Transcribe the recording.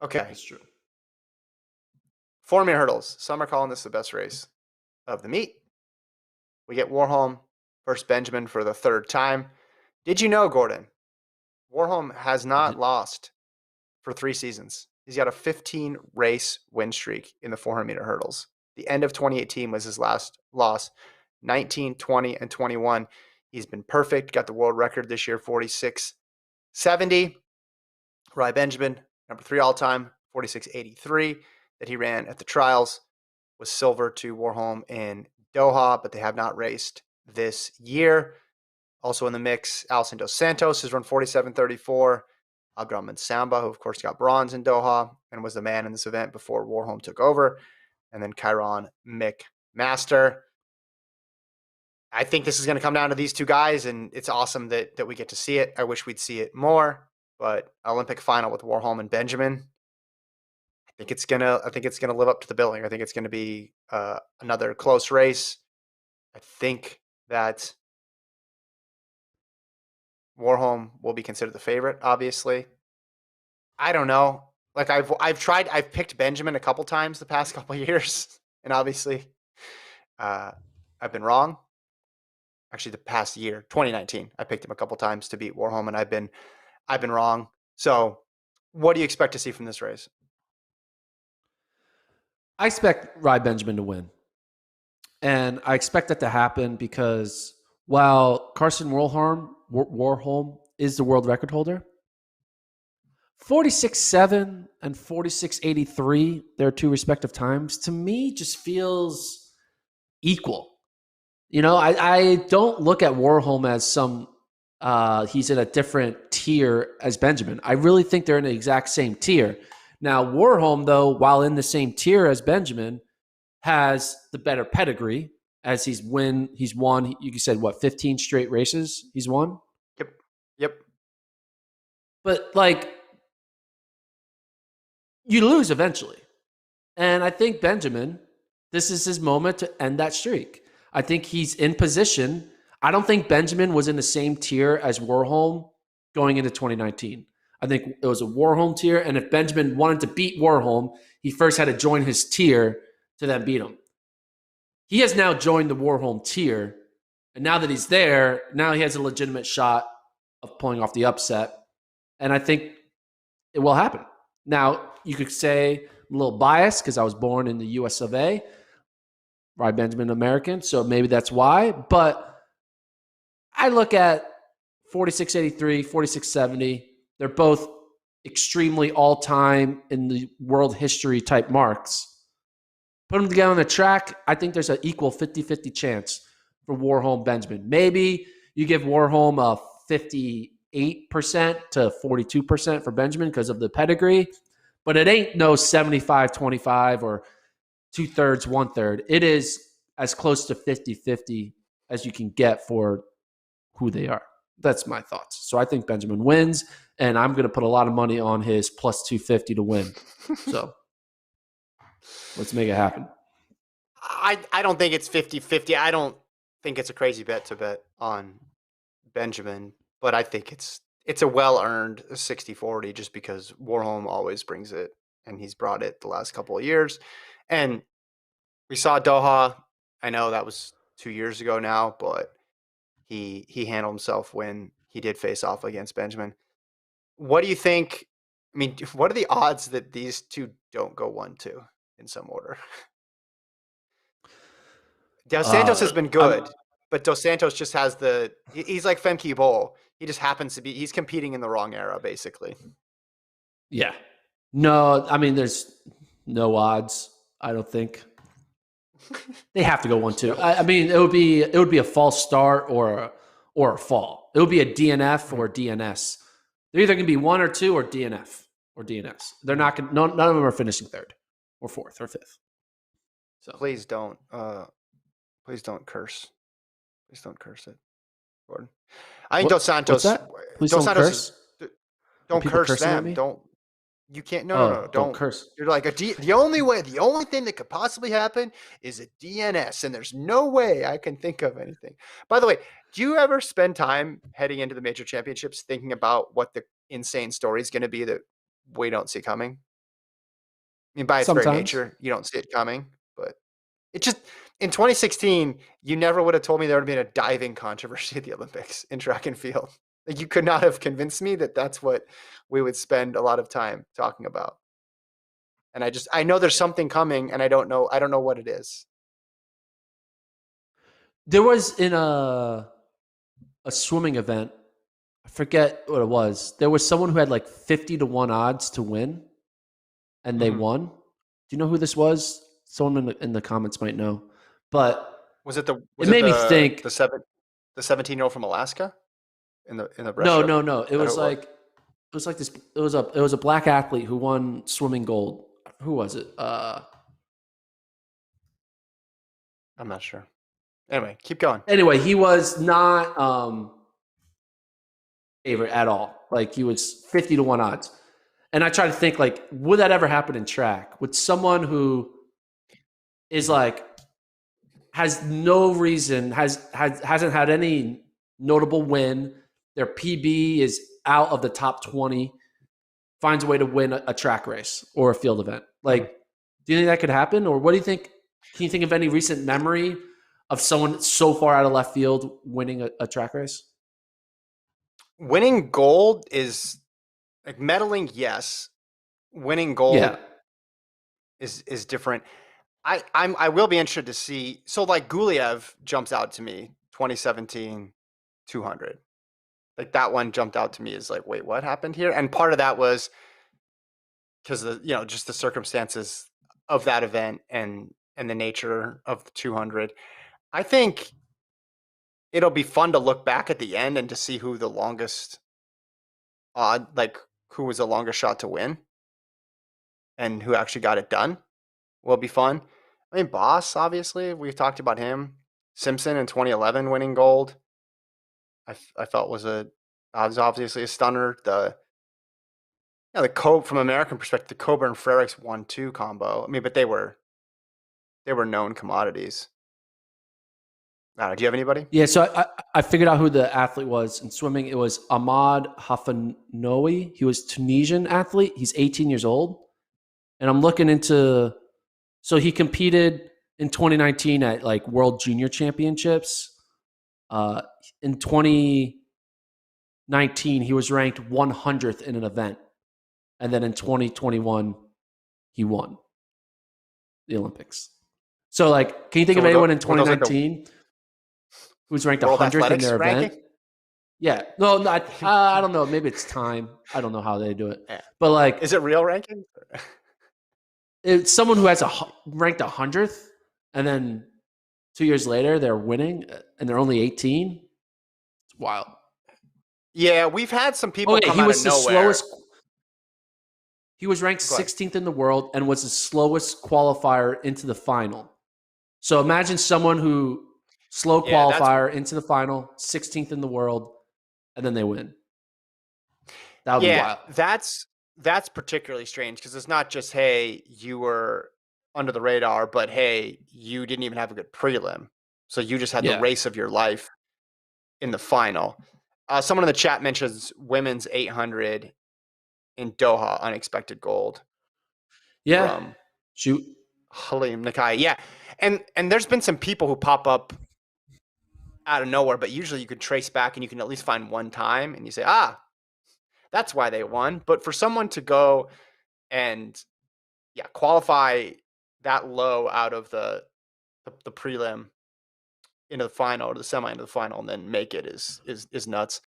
Okay. That's true. 400 hurdles. Some are calling this the best race of the meet. We get Warholm versus Benjamin for the third time. Did you know, Gordon, Warholm has not lost for 3 seasons. He's got a 15 race win streak in the 400-meter hurdles. The end of 2018 was his last loss. 19, 20, and 21. He's been perfect. Got the world record this year, 46.70. Rai Benjamin, number 3 all-time, 46.83 that he ran at the trials, was silver to Warholm in Doha, but they have not raced this year. Also in the mix, Alison Dos Santos has run 47.34. Abdurrahman Samba, who of course got bronze in Doha and was the man in this event before Warholm took over. And then Chiron McMaster. I think this is going to come down to these two guys, and it's awesome that we get to see it. I wish we'd see it more, but Olympic final with Warholm and Benjamin, I think it's gonna live up to the billing. I think it's gonna be another close race. I think that Warholm will be considered the favorite, obviously. I don't know. Like I've picked Benjamin a couple times the past couple years, and obviously, I've been wrong. Actually, the past year, 2019, I picked him a couple times to beat Warholm, and I've been wrong. So, what do you expect to see from this race? I expect Rai Benjamin to win. And I expect that to happen because while Karsten Warholm is the world record holder, 46.7 and 46.83, their two respective times, to me just feels equal. You know, I don't look at Warholm as he's in a different tier as Benjamin. I really think they're in the exact same tier. Now, Warholm, though, while in the same tier as Benjamin, has the better pedigree as he's won, you said, what, 15 straight races he's won? Yep. But, like, you lose eventually. And I think Benjamin, this is his moment to end that streak. I think he's in position. I don't think Benjamin was in the same tier as Warholm going into 2019. I think it was a Warholm tier, and if Benjamin wanted to beat Warholm, he first had to join his tier to then beat him. He has now joined the Warholm tier, and now that he's there, now he has a legitimate shot of pulling off the upset, and I think it will happen. Now, you could say I'm a little biased because I was born in the US of A, Rai Benjamin American, so maybe that's why, but I look at 46.83, 46.70. They're both extremely all-time in the world history type marks. Put them together on the track, I think there's an equal 50-50 chance for Warholm Benjamin. Maybe you give Warholm a 58% to 42% for Benjamin because of the pedigree, but it ain't no 75-25 or 2/3, 1/3. It is as close to 50-50 as you can get for who they are. That's my thoughts. So I think Benjamin wins, and I'm going to put a lot of money on his plus 250 to win. So let's make it happen. I don't think it's 50-50. I don't think it's a crazy bet to bet on Benjamin, but I think it's a well-earned 60-40 just because Warholm always brings it, and he's brought it the last couple of years. And we saw Doha. I know that was 2 years ago now, but he handled himself when he did face off against Benjamin. What do you think? I mean, what are the odds that these two don't go 1-2 in some order? Dos Santos has been good, but Dos Santos just has he's like Femke Bol. He just happens to be, he's competing in the wrong era, basically. Yeah. No, I mean, there's no odds, I don't think. They have to go 1-2. I mean, it would be a false start or a fall. It would be a DNF or DNS. They're either going to be 1 or 2 or DNF or DNS. They're not going. None of them are finishing 3rd or 4th or 5th. So please don't curse. Please don't curse it, Gordon. I think Dos Santos. What's that? Please Dos don't Santos curse. don't curse them. Don't. You can't. No. Don't curse. You're like the only thing that could possibly happen is a DNS, and there's no way I can think of anything. By the way, do you ever spend time heading into the major championships thinking about what the insane story is going to be that we don't see coming? mean, by its very sometimes. nature, you don't see it coming. But it just in 2016, you never would have told me there would have been a diving controversy at the Olympics in track and field. Like you could not have convinced me that that's what we would spend a lot of time talking about. And I know there's something coming, and I don't know what it is. There was in a swimming event, I forget what it was. There was someone who had like 50 to 1 odds to win, and they Mm-hmm. won. Do you know who this was? Someone in the comments might know. But Was it the it made me think. 17-year-old from Alaska in the No, breaststroke? no, no. Is that who it was? It was like this. It was a black athlete who won swimming gold. Who was it? I'm not sure. Anyway, keep going. Anyway, he was not favorite at all. Like he was 50 to 1 odds. And I try to think like, would that ever happen in track? Would someone who is like has no reason, hasn't had any notable win, their PB is out of the top 20, finds a way to win a track race or a field event? Mhm. Like, do you think that could happen? Or what do you think? Can you think of any recent memory of someone so far out of left field winning a track race? Winning gold is like medaling, yes. Winning gold Yeah. is different. I will be interested to see. So like Guliev jumps out to me, 2017 200. Like that one jumped out to me as like, wait, what happened here? And part of that was because just the circumstances of that event and the nature of the 200. I think it'll be fun to look back at the end and to see who the longest like who was the longest shot to win and who actually got it done. Will be fun. I mean, Boss, obviously, we've talked about him. Simpson in 2011 winning gold. I felt was obviously a stunner. The from American perspective, the Coburn Frerichs 1-2 combo. I mean, but they were known commodities. Do you have anybody? Yeah, so I figured out who the athlete was in swimming. It was Ahmad Hafanoui. He was Tunisian athlete. He's 18 years old. And I'm looking into, so he competed in 2019 at like World Junior Championships. In 2019, he was ranked 100th in an event. And then in 2021, he won the Olympics. So, like, can you think So of anyone in were those like the 2019 who's ranked World 100th in Athletics their ranking? event? Yeah. No, not, I don't know. Maybe it's time. I don't know how they do it. Yeah. But, like, Is it real ranking? it's someone who has ranked 100th, and then 2 years later they're winning, and they're only 18. It's wild. Yeah, we've had some people Okay, come he out of was the nowhere. slowest. He was ranked Go ahead. 16th in the world and was the slowest qualifier into the final. So imagine someone who slow Yeah, qualifier into the final, 16th in the world, and then they win. That would be wild. That's particularly strange because it's not just, hey, you were under the radar, but hey, you didn't even have a good prelim. So you just had the race of your life in the final. Someone in the chat mentions women's 800 in Doha, unexpected gold. Yeah. From Shoot. Halim Nakai. Yeah. And there's been some people who pop up out of nowhere, but usually you can trace back and you can at least find one time and you say, that's why they won. But for someone to go and qualify that low out of the prelim into the final or the semi into the final and then make it is nuts.